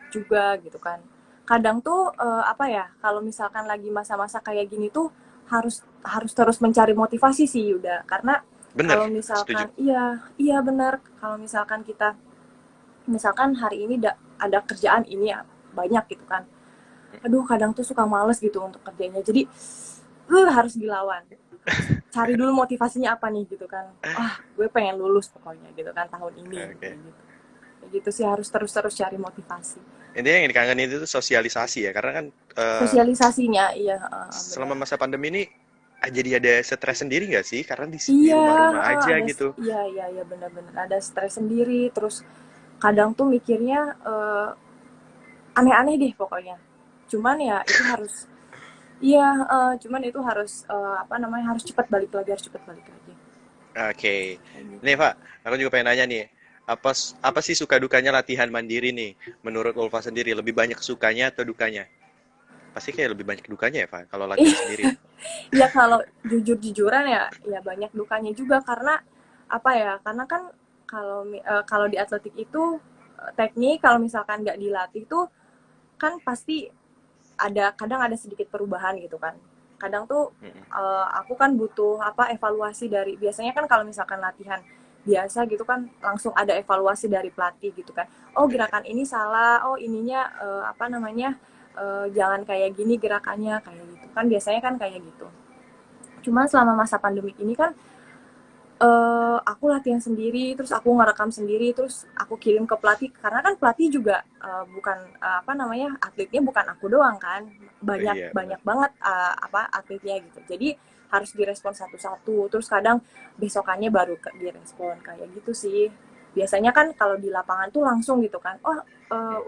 juga gitu kan. Kadang tuh apa ya, kalau misalkan lagi masa-masa kayak gini tuh harus harus terus mencari motivasi sih udah, karena Bener, kalau setuju. misalkan iya, iya benar, kalau misalkan kita misalkan hari ini ada kerjaan ini ya banyak gitu kan. Aduh, kadang tuh suka males gitu untuk kerjanya. Jadi harus dilawan, harus cari dulu motivasinya apa nih gitu kan. Gue pengen lulus pokoknya gitu kan tahun ini Oke. kayak gitu sih, harus terus terus cari motivasi. Intinya yang dikangenin itu tuh sosialisasi ya, karena kan eh, Sosialisasinya, iya, benar. selama masa pandemi ini jadi ada stres sendiri nggak sih? Karena di Iya, rumah-rumah aja ada, gitu. iya, iya, iya, benar-benar ada stres sendiri, terus kadang tuh mikirnya aneh-aneh deh pokoknya, cuman ya itu harus, iya, cuman itu harus apa namanya, harus cepat balik lagi, harus cepat balik lagi Oke. kayak Nih, gitu. Pak, aku juga pengen nanya nih. Apa sih suka dukanya latihan mandiri nih? Menurut Ulfa sendiri, lebih banyak sukanya atau dukanya? Pasti kayak lebih banyak dukanya ya, Pak, kalau latihan sendiri. Iya, kalau jujur-jujuran ya, ya banyak dukanya juga, karena apa ya? Karena kan kalau di atletik itu teknik kalau misalkan nggak dilatih tuh kan pasti kadang ada sedikit perubahan gitu kan. Kadang tuh Mm-mm. aku kan butuh apa, evaluasi dari, biasanya kan kalau misalkan latihan biasa gitu kan langsung ada evaluasi dari pelatih gitu kan. Oh, Oke. gerakan ini salah, oh ininya apa namanya, jangan kayak gini gerakannya, kayak gitu kan biasanya kan kayak gitu. Cuman selama masa pandemik ini kan Aku latihan sendiri, terus aku ngerekam sendiri, terus aku kirim ke pelatih. Karena kan pelatih juga bukan apa namanya atletnya bukan aku doang kan, Oh, banyak iya benar. banyak banget apa atletnya gitu. Jadi harus direspon satu-satu. Terus kadang besokannya baru direspon kayak gitu sih. Biasanya kan kalau di lapangan tuh langsung gitu kan. Oh,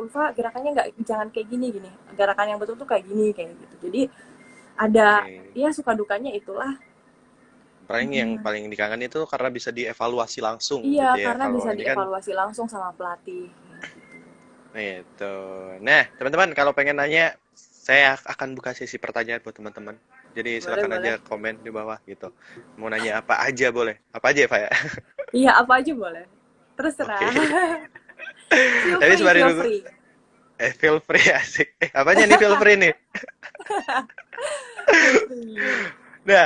Ulfa gerakannya nggak jangan kayak gini gini. Gerakan yang betul tuh kayak gini kayak gitu. Jadi ada Oke. ya suka dukanya itulah. Paling yang Mm-mm. paling dikangen itu karena bisa dievaluasi langsung Iya, gitu ya. karena Kalau bisa ini kan dievaluasi langsung sama pelatih. itu. Nah, teman-teman kalau pengen nanya, saya akan buka sesi pertanyaan buat teman-teman. Jadi Boleh, silakan boleh. aja komen di bawah gitu. Mau nanya apa aja boleh. Apa aja ya, Pak ya? Iya, apa aja boleh. Terserah. Oke. Feel Tapi free, sembari feel nunggu, free. feel free asik. Apanya nih feel free nih? Feel free. Nah,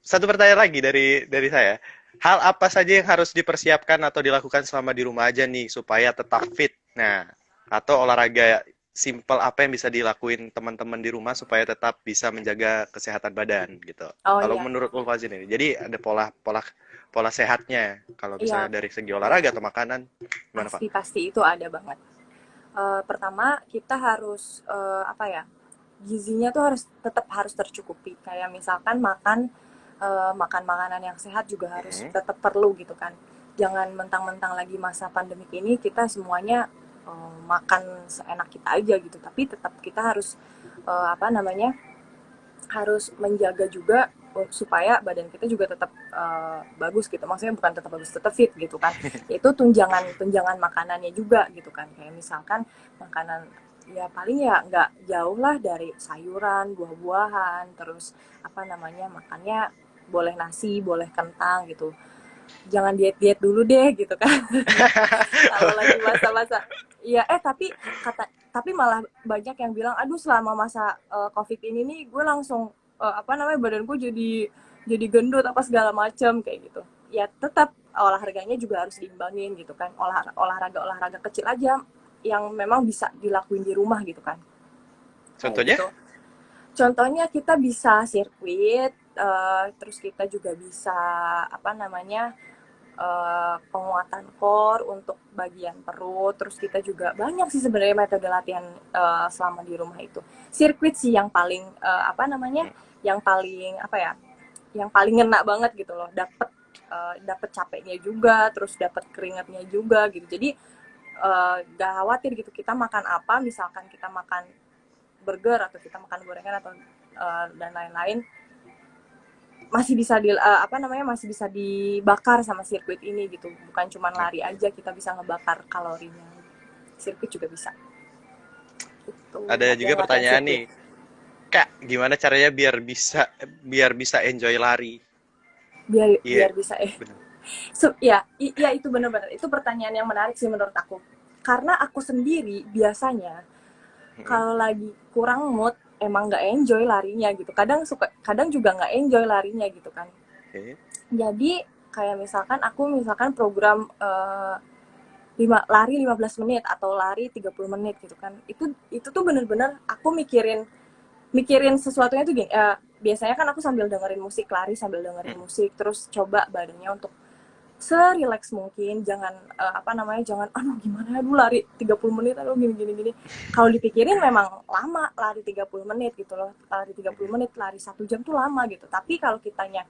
satu pertanyaan lagi dari saya. Hal apa saja yang harus dipersiapkan atau dilakukan selama di rumah aja nih supaya tetap fit? Nah, atau olahraga simple apa yang bisa dilakuin teman-teman di rumah supaya tetap bisa menjaga kesehatan badan gitu. Oh Kalau iya, menurut Ulfazin ini, jadi ada pola pola pola sehatnya. Kalau iya, misalnya dari segi iya. olahraga atau makanan, gimana Pak? Pasti itu ada banget. Pertama, kita harus apa ya? Gizinya tuh tetap harus tercukupi. Kayak misalkan makan makanan yang sehat juga harus Mm-mm. tetap perlu gitu kan. Jangan mentang-mentang lagi masa pandemik ini kita semuanya makan seenak kita aja gitu. Tapi tetap kita harus apa namanya harus menjaga juga supaya badan kita juga tetap bagus gitu. Maksudnya bukan tetap bagus, tetap fit gitu kan. Itu tunjangan makanannya juga gitu kan. Kayak misalkan makanan ya paling ya nggak jauh lah dari sayuran, buah-buahan, terus apa namanya makannya boleh nasi, boleh kentang gitu. Jangan diet-diet dulu deh gitu kan. Kalau lagi masa-masa iya tapi malah banyak yang bilang aduh selama masa covid ini nih gue langsung apa namanya badan gue jadi gendut apa segala macam kayak gitu ya tetap olahraganya juga harus diimbangin gitu kan olahraga kecil aja yang memang bisa dilakuin di rumah gitu kan kayak Contohnya? gitu contohnya kita bisa sirkuit terus kita juga bisa apa namanya penguatan core untuk bagian perut. Terus kita juga banyak sih sebenarnya metode latihan selama di rumah itu. Sirkuit sih yang paling apa namanya? Yang paling apa ya? Yang paling ngena banget gitu loh. Dapet capeknya juga, terus dapat keringatnya juga gitu. Jadi gak khawatir gitu kita makan apa, misalkan kita makan burger atau kita makan gorengan atau dan lain-lain masih bisa apa namanya masih bisa dibakar sama sirkuit ini gitu bukan cuma lari Oke. aja kita bisa ngebakar kalorinya sirkuit juga bisa itu Ada juga latihan pertanyaan sirkuit nih, Kak, gimana caranya biar bisa enjoy lari? biar Iya, biar bisa benar. ya itu benar-benar itu pertanyaan yang menarik sih menurut aku karena aku sendiri biasanya Mm-mm. kalau lagi kurang mood emang nggak enjoy larinya gitu kadang juga nggak enjoy larinya gitu kan Oke. jadi kayak misalkan program lari 15 menit atau lari 30 menit gitu kan itu tuh bener-bener aku mikirin mikirin sesuatunya tuh gini biasanya kan aku sambil dengerin musik lari sambil dengerin musik terus coba badannya untuk serileks mungkin jangan apa namanya jangan aduh gimana aduh lari 30 menit aduh gini gini gini kalau dipikirin memang lama lari 30 menit gitu loh lari 30 menit lari 1 jam tuh lama gitu tapi kalau kitanya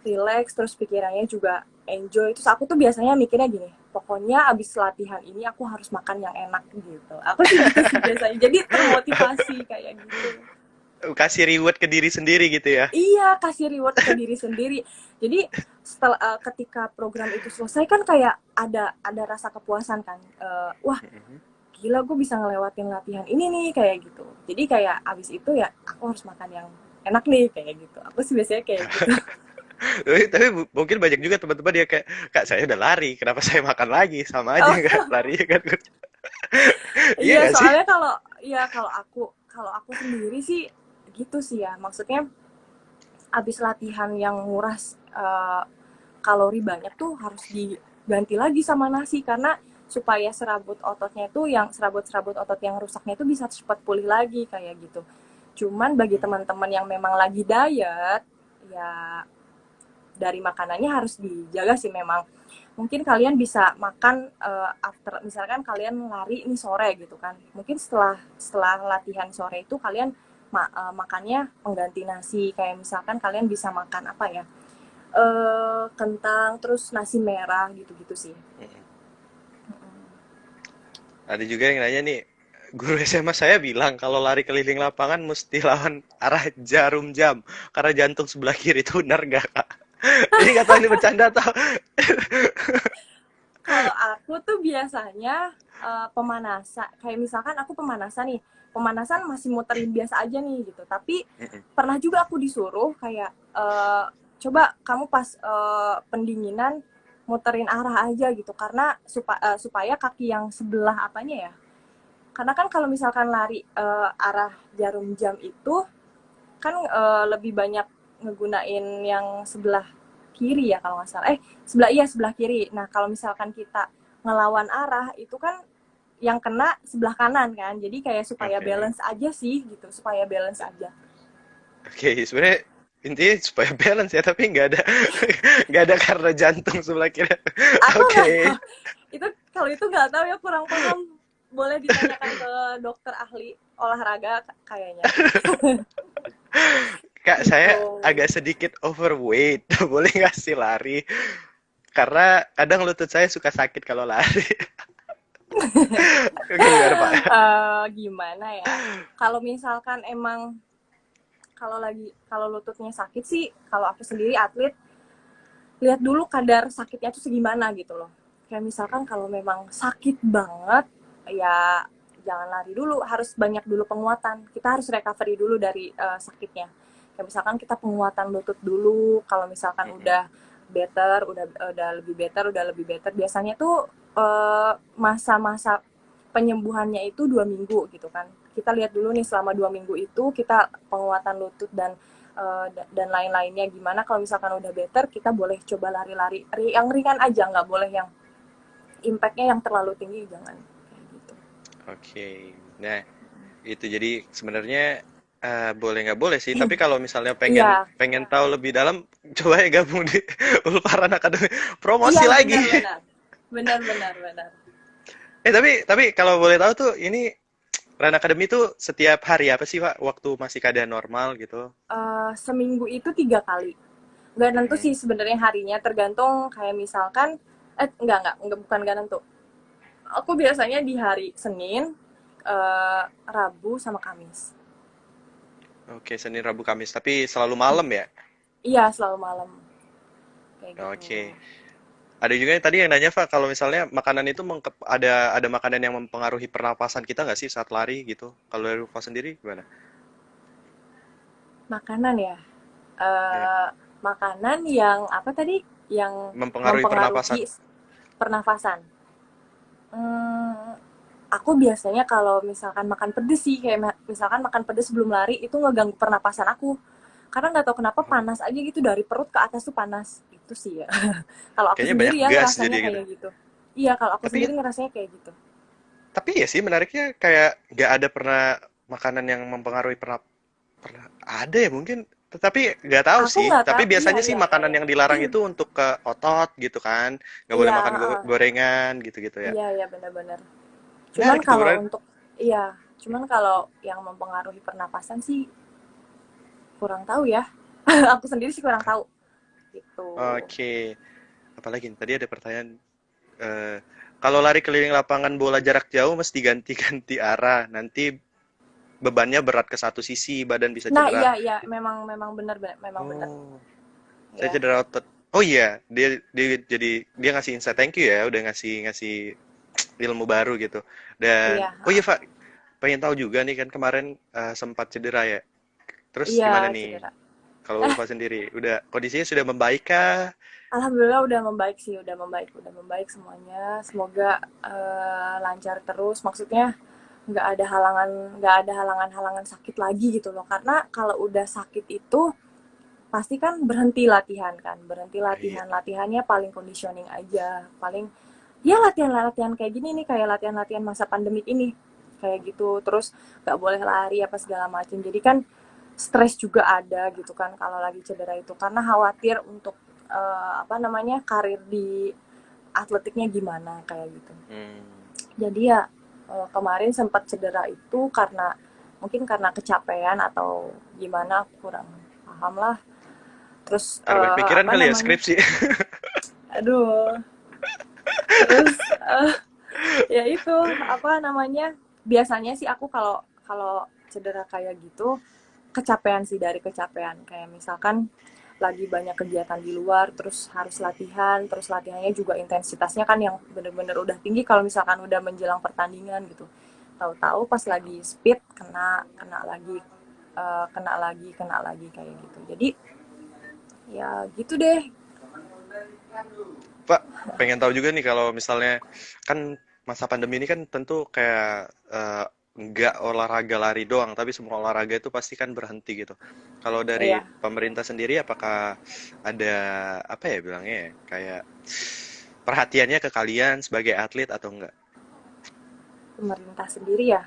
relax terus pikirannya juga enjoy terus aku tuh biasanya mikirnya gini pokoknya abis latihan ini aku harus makan yang enak gitu aku sih gitu sih biasanya jadi termotivasi kayak gitu Kasih reward ke diri sendiri gitu ya. iya kasih reward ke diri sendiri jadi setelah ketika program itu selesai kan kayak ada rasa kepuasan kan wah Mm-mm. gila gue bisa ngelewatin latihan ini nih kayak gitu jadi kayak abis itu ya aku harus makan yang enak nih kayak gitu aku sih biasanya kayak gitu Tapi mungkin banyak juga teman-teman dia kayak, Kak, saya udah lari, kenapa saya makan lagi? Sama aja oh nggak larinya kan? Iya iya nggak sih? soalnya kalau aku sendiri sih gitu sih ya maksudnya abis latihan yang nguras kalori banyak tuh harus diganti lagi sama nasi karena supaya serabut-serabut otot yang rusaknya itu bisa cepat pulih lagi kayak gitu. Cuman bagi teman-teman yang memang lagi diet ya dari makanannya harus dijaga sih memang. Mungkin kalian bisa makan after, misalkan kalian lari nih sore gitu kan. Mungkin setelah latihan sore itu kalian makannya pengganti nasi, kayak misalkan kalian bisa makan apa ya? Kentang terus nasi merah gitu-gitu sih. Ada juga yang nanya nih, guru SMA saya bilang kalau lari keliling lapangan mesti lawan arah jarum jam karena jantung sebelah kiri itu benar nggak kak? Ini nggak tahu ini bercanda atau Kalau aku tuh biasanya pemanasan, kayak misalkan aku pemanasan nih, pemanasan masih muterin biasa aja nih gitu. Tapi pernah juga aku disuruh kayak coba kamu pas pendinginan muterin arah aja gitu, karena supaya kaki yang sebelah apanya ya. Karena kan kalau misalkan lari arah jarum jam itu kan lebih banyak ngegunain yang sebelah kiri ya kalau nggak salah. Sebelah kiri. Nah kalau misalkan kita ngelawan arah itu kan yang kena sebelah kanan kan. Jadi kayak supaya Oke. balance aja sih gitu, supaya balance aja. Oke, sebenarnya intinya supaya balance ya, tapi nggak ada nggak ada karena jantung sebelah kiri. Aku nggak Oke. tahu. Itu kalau itu nggak tahu ya, kurang paham. Boleh ditanyakan ke dokter ahli olahraga kayaknya. Kak, Gitu. saya agak sedikit overweight. Boleh nggak sih lari? Karena kadang lutut saya suka sakit kalau lari. Oke, gimana Pak? Gimana ya? Kalau misalkan emang kalau lututnya sakit sih, kalau aku sendiri atlet, lihat dulu kadar sakitnya tuh segimana gitu loh. Kayak misalkan kalau memang sakit banget, ya jangan lari dulu, harus banyak dulu penguatan. Kita harus recovery dulu dari sakitnya. Kayak misalkan kita penguatan lutut dulu, kalau misalkan Mm-mm. udah better, udah lebih better, biasanya tuh masa-masa penyembuhannya itu 2 minggu gitu kan. Kita lihat dulu nih selama 2 minggu itu kita penguatan lutut dan lain-lainnya gimana. Kalau misalkan udah better, kita boleh coba lari-lari yang ringan aja, nggak boleh yang impactnya yang terlalu tinggi, jangan kayak gitu. Oke. Nah, itu jadi sebenarnya boleh nggak boleh sih, tapi kalau misalnya pengen Iya, pengen tahu lebih dalam, coba ya gabung di Ulparan Academy. iya Promosi lagi. benar-benar, benar-benar benar. Tapi kalau boleh tahu tuh ini Run Academy tuh setiap hari apa sih Pak? Waktu masih keadaan normal gitu. Seminggu itu 3 kali. Nggak nentu Hmm. sih sebenarnya harinya, tergantung kayak misalkan enggak, bukan nggak nentu. Aku biasanya di hari Senin, Rabu sama Kamis. Oke, Senin, Rabu, Kamis. Tapi selalu malam ya? Iya, selalu malam kayak gitu. Oke. Ada juga yang tadi yang nanya, Pak, kalau misalnya makanan itu ada makanan yang mempengaruhi pernapasan kita nggak sih saat lari gitu? Kalau dari Pak sendiri gimana? Makanan ya. Ya, eh Makanan yang apa tadi? Yang mempengaruhi pernapasan. mempengaruhi pernafasan. Hmm, aku biasanya kalau misalkan makan pedes sih, kayak misalkan makan pedes sebelum lari itu ngeganggu pernapasan aku. Karena nggak tahu kenapa Oh, panas aja gitu, dari perut ke atas tuh panas. Itu sih ya. Kalau aku kayaknya sendiri banyak ya gas jadi ngerasanya gitu. kayak gitu. Iya, kalau aku Tapi sendiri ngerasanya kayak gitu. tapi ya sih menariknya kayak nggak ada pernah makanan yang mempengaruhi pernah ada ya mungkin. Tetapi nggak tahu Aku sih. nggak Tapi tahu. Iya, biasanya sih iya, iya, makanan iya. yang dilarang itu untuk ke otot gitu kan. Nggak boleh Iya, makan gorengan gitu-gitu ya. iya, iya, benar-benar. Cuman Menarik tuh kalau berarti. untuk iya, cuman kalau yang mempengaruhi pernapasan sih kurang tahu ya. Aku sendiri sih kurang tahu gitu. Oke. Apalagi nih, tadi ada pertanyaan. eh, Kalau lari keliling lapangan bola jarak jauh mesti ganti-ganti arah. Nanti bebannya berat ke satu sisi, badan bisa Nah, cedera. iya, iya, memang memang benar, memang benar. Oh, saya Ya. cedera otot. Oh iya, dia ngasih insight, thank you ya, udah ngasih ngasih ilmu baru gitu. Dan Iya, oh iya heeh. Pak, pengen tahu juga nih kan kemarin sempat cedera ya. Terus gimana Iya, nih? cedera. Kalau Eh, Ulfa sendiri, udah kondisinya sudah membaik kah? alhamdulillah udah membaik sih, udah membaik semuanya. Semoga lancar terus. Maksudnya nggak ada halangan-halangan sakit lagi gitu loh. Karena kalau udah sakit itu pasti kan berhenti latihan kan, berhenti Iya. latihan, latihannya paling conditioning aja, paling ya latihan-latihan kayak gini nih, kayak latihan-latihan masa pandemik ini kayak gitu. Terus nggak boleh lari apa segala macam, jadi kan stres juga ada gitu kan kalau lagi cedera itu, karena khawatir untuk apa namanya, karir di atletiknya gimana kayak gitu. Hmm. Jadi ya kemarin sempat cedera itu karena mungkin karena kecapean atau gimana, aku kurang paham lah. Terus Karena banyak pikiran apa kali ya namanya, skripsi. aduh, terus ya itu apa namanya, biasanya sih aku kalau kalau cedera kayak gitu kecapean sih, dari kecapean kayak misalkan lagi banyak kegiatan di luar terus harus latihan, terus latihannya juga intensitasnya kan yang bener-bener udah tinggi kalau misalkan udah menjelang pertandingan gitu, tahu-tahu pas lagi speed kena kena lagi, kena lagi kayak gitu. Jadi ya gitu deh. Pak, pengen tahu juga nih kalau misalnya kan masa pandemi ini kan tentu kayak nggak olahraga lari doang, tapi semua olahraga itu pasti kan berhenti gitu. Kalau dari Iya, pemerintah sendiri, apakah ada apa ya bilangnya ya, kayak perhatiannya ke kalian sebagai atlet atau enggak? pemerintah sendiri ya,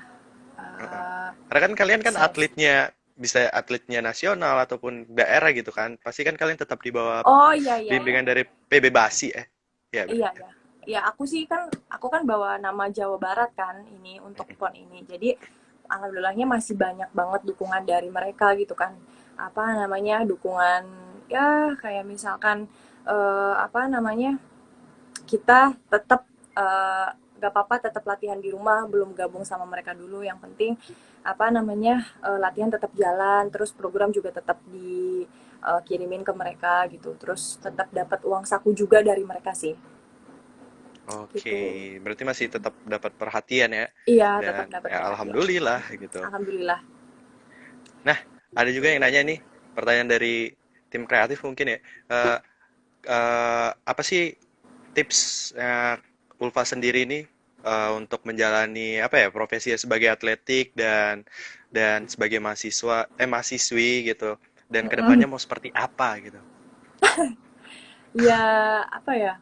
Heeh. eh, Karena kan kalian kan saya, atletnya bisa atletnya nasional ataupun daerah gitu kan, pasti kan kalian tetap di bawah oh iya iya iya. bimbingan dari PB Basi ya Iya benar. ya. Ya aku kan bawa nama Jawa Barat kan ini untuk PON ini. Jadi alhamdulillahnya masih banyak banget dukungan dari mereka gitu kan. Apa namanya? Dukungan ya kayak misalkan apa namanya? Kita tetap eh, gak apa-apa tetap latihan di rumah, belum gabung sama mereka dulu. Yang penting apa namanya? Latihan tetap jalan, terus program juga tetap dikirimin ke mereka gitu. Terus tetap dapat uang saku juga dari mereka sih Oke, gitu. berarti masih tetap dapat perhatian ya. Iya, tetap Dan dapat ya perhatian. alhamdulillah gitu. Alhamdulillah. Nah, ada juga yang nanya nih, pertanyaan dari tim kreatif mungkin ya. Eh, apa sih tips Ulfa sendiri nih untuk menjalani apa ya profesi sebagai atletik dan sebagai mahasiswi gitu. Dan kedepannya Mm-mm. mau seperti apa gitu. Ya, apa ya?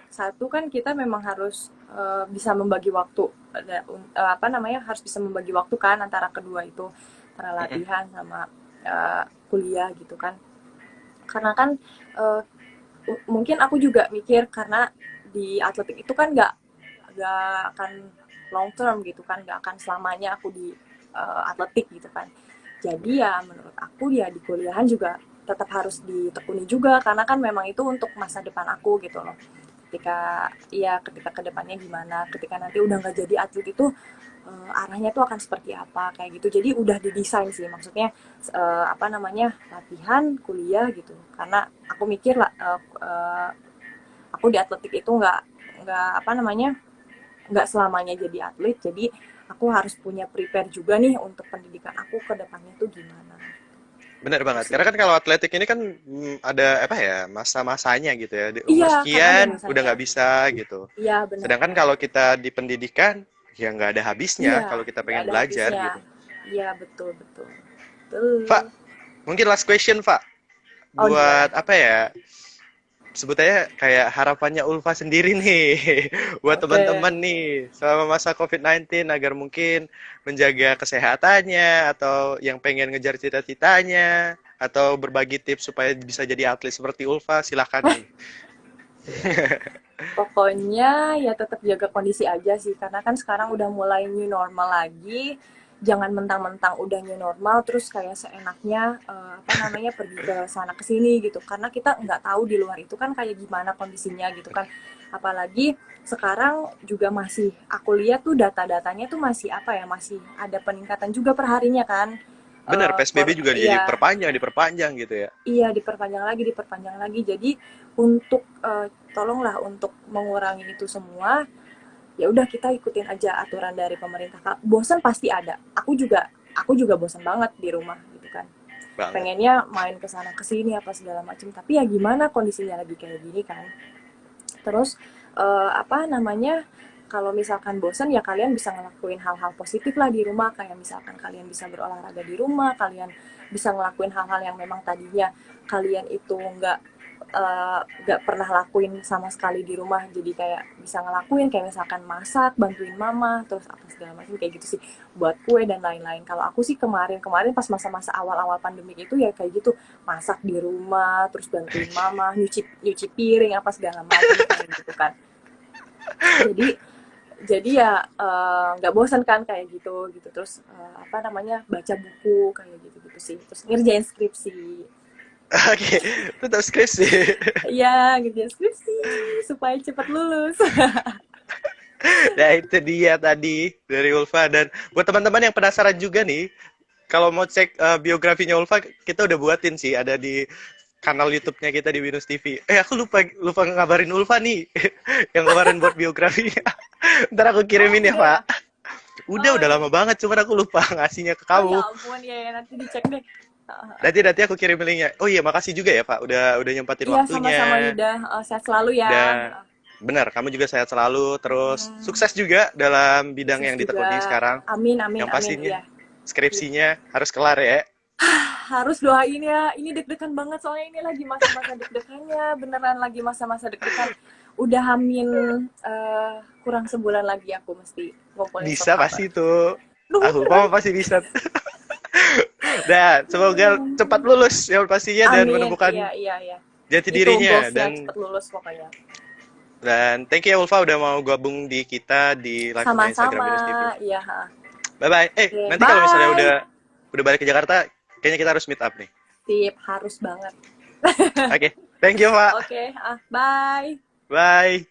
Satu kan kita memang harus bisa membagi waktu. Apa namanya? Harus bisa membagi waktu kan antara kedua itu, antara Mm-mm. latihan sama kuliah gitu kan. Karena kan eh, mungkin aku juga mikir karena di atletik itu kan nggak akan long term gitu kan, nggak akan selamanya aku di atletik gitu kan. Jadi ya menurut aku ya di kuliahan juga tetap harus ditekuni juga karena kan memang itu untuk masa depan aku gitu loh. Ketika kedepannya gimana, ketika nanti udah nggak jadi atlet itu arahnya tuh akan seperti apa kayak gitu. Jadi udah didesain sih maksudnya apa namanya, latihan, kuliah gitu. Karena aku mikir lah aku di atletik itu nggak apa namanya, nggak selamanya jadi atlet. Jadi aku harus punya prepare juga nih untuk pendidikan aku ke depannya tuh gimana. Benar Itu banget. sih. Karena kan kalau atletik ini kan ada apa ya masa-masanya gitu ya. Di umur Iya, karena ada sekian udah masanya. nggak bisa gitu. Iya, benar Sedangkan benar. kalau kita di pendidikan ya nggak ada habisnya Iya, kalau kita nggak pengen ada belajar habisnya. gitu. Iya, betul betul. Pak, Betul. mungkin last question, Pak. Oh gimana? Buat apa ya? Sebut aja kayak harapannya Ulfa sendiri nih buat Oke. teman-teman nih selama masa COVID-19 agar mungkin menjaga kesehatannya atau yang pengen ngejar cita-citanya atau berbagi tips supaya bisa jadi atlet seperti Ulfa, silahkan nih. Pokoknya ya tetap jaga kondisi aja sih, karena kan sekarang udah mulai new normal lagi. Jangan mentang-mentang udah new normal terus kayak seenaknya apa namanya pergi ke sana ke sini gitu. Karena kita nggak tahu di luar itu kan kayak gimana kondisinya gitu kan. Apalagi sekarang juga masih aku lihat tuh data-datanya tuh masih apa ya, masih ada peningkatan juga per harinya kan. Bener, PSBB juga jadi Iya, diperpanjang gitu ya. iya diperpanjang lagi, diperpanjang lagi. Jadi untuk tolonglah untuk mengurangi itu semua, ya udah kita ikutin aja aturan dari pemerintah. Bosan pasti ada. Aku juga bosan banget di rumah gitu kan. Banget. Pengennya main ke sana ke sini apa segala macam, tapi ya gimana kondisinya lagi kayak gini kan. Terus apa namanya? Kalau misalkan bosan ya kalian bisa ngelakuin hal-hal positif lah di rumah, kayak misalkan kalian bisa berolahraga di rumah, kalian bisa ngelakuin hal-hal yang memang tadinya kalian itu nggak pernah lakuin sama sekali di rumah, jadi kayak bisa ngelakuin kayak misalkan masak, bantuin mama, terus apa segala macam kayak gitu sih, buat kue dan lain-lain. Kalau aku sih kemarin-kemarin pas masa-masa awal-awal pandemi itu ya kayak gitu, masak di rumah, terus bantuin mama, nyuci nyuci piring apa segala macam kayak gitu kan. Jadi ya nggak bosan kan kayak gitu gitu, terus apa namanya, baca buku kayak gitu gitu sih, terus ngerjain skripsi. Oke, tetap skripsi. Iya, ngerjain skripsi supaya cepat lulus. Nah, itu dia tadi dari Ulfa. Dan buat teman-teman yang penasaran juga nih, kalau mau cek biografinya Ulfa, kita udah buatin sih, ada di kanal YouTube-nya kita di Winus TV. Aku lupa lupa ngabarin Ulfa nih, yang kemarin buat biografinya. Ntar aku Oh, kirimin ya, udah ya? Pak. Oh Udah iya. lama banget, cuman aku lupa ngasihnya ke Oh ya kamu. ampun, ya, ya nanti dicek deh. Nanti aku kirim linknya. Oh iya, makasih juga ya, Pak. Udah nyempatin Iya, sama-sama waktunya. Yuda. Sehat selalu ya. Dan benar, kamu juga sehat selalu. Terus Hmm, sukses juga dalam bidang sukses yang juga. ditekuni sekarang. Amin, amin, Yang amin. pastinya Iya. Iya. skripsinya harus kelar ya. Harus doain ya. Ini deg-degan banget soalnya ini lagi masa-masa deg-degannya. Beneran lagi masa-masa deg-degan. Udah hamin kurang sebulan lagi aku mesti ngumpulin stok Bisa kabar. pasti tuh. Duh, Aku beneran. mau pasti bisa. Dan semoga cepat lulus yang pastinya dan Amin. Iya, menemukan iya, iya. jati Itu dirinya. goalsnya Dan cepet lulus pokoknya. thank you ya Ulfa udah mau gabung di kita di live-nya Instagram Sama-sama. Binus TV. Iya. Bye bye. Oke, Nanti kalau misalnya bye. udah balik ke Jakarta, kayaknya kita harus meet up nih. Sip, harus banget. Oke, thank you, Pak. Oke, bye. Bye.